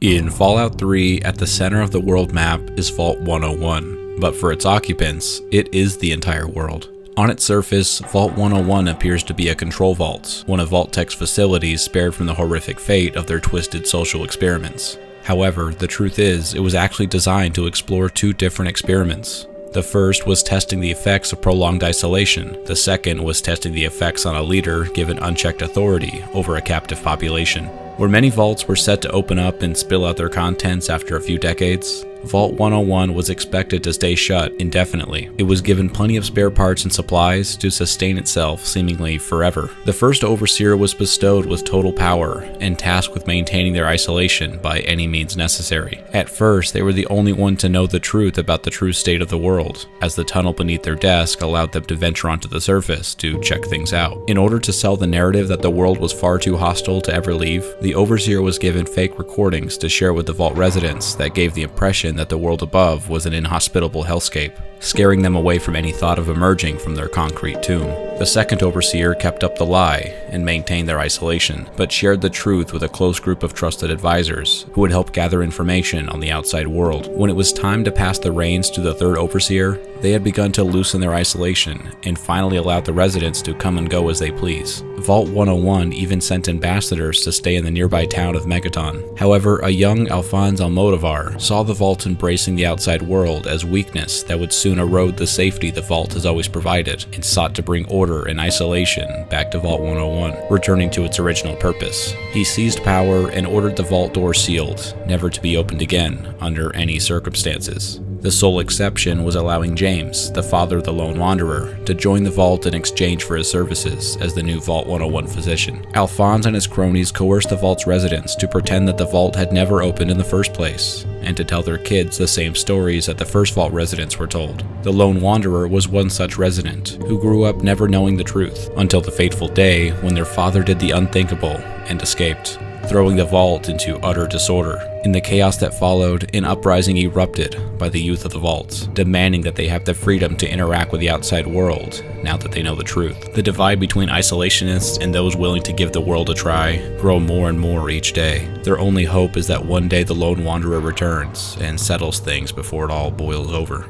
In Fallout 3, at the center of the world map is Vault 101, but for its occupants, it is the entire world. On its surface, Vault 101 appears to be a control vault, one of Vault-Tec's facilities spared from the horrific fate of their twisted social experiments. However, the truth is, it was actually designed to explore two different experiments. The first was testing the effects of prolonged isolation. The second was testing the effects on a leader given unchecked authority over a captive population. Where many vaults were set to open up and spill out their contents after a few decades, Vault 101 was expected to stay shut indefinitely. It was given plenty of spare parts and supplies to sustain itself seemingly forever. The first Overseer was bestowed with total power and tasked with maintaining their isolation by any means necessary. At first, they were the only one to know the truth about the true state of the world, as the tunnel beneath their desk allowed them to venture onto the surface to check things out. In order to sell the narrative that the world was far too hostile to ever leave, the Overseer was given fake recordings to share with the vault residents that gave the impression that the world above was an inhospitable hellscape, scaring them away from any thought of emerging from their concrete tomb. The second Overseer kept up the lie and maintained their isolation, but shared the truth with a close group of trusted advisors who would help gather information on the outside world. When it was time to pass the reins to the third Overseer, they had begun to loosen their isolation and finally allowed the residents to come and go as they please. Vault 101 even sent ambassadors to stay in the nearby town of Megaton. However, a young Alphonse Almodovar saw the vault embracing the outside world as weakness that would soon erode the safety the vault has always provided, and sought to bring order and isolation back to Vault 101, returning to its original purpose. He seized power and ordered the vault door sealed, never to be opened again under any circumstances. The sole exception was allowing James, the father of the Lone Wanderer, to join the vault in exchange for his services as the new Vault 101 physician. Alphonse and his cronies coerced the vault's residents to pretend that the vault had never opened in the first place, and to tell their kids the same stories that the first vault residents were told. The Lone Wanderer was one such resident, who grew up never knowing the truth, until the fateful day when their father did the unthinkable and escaped, throwing the vault into utter disorder. In the chaos that followed, an uprising erupted by the youth of the vault, demanding that they have the freedom to interact with the outside world now that they know the truth. The divide between isolationists and those willing to give the world a try grow more and more each day. Their only hope is that one day the Lone Wanderer returns and settles things before it all boils over.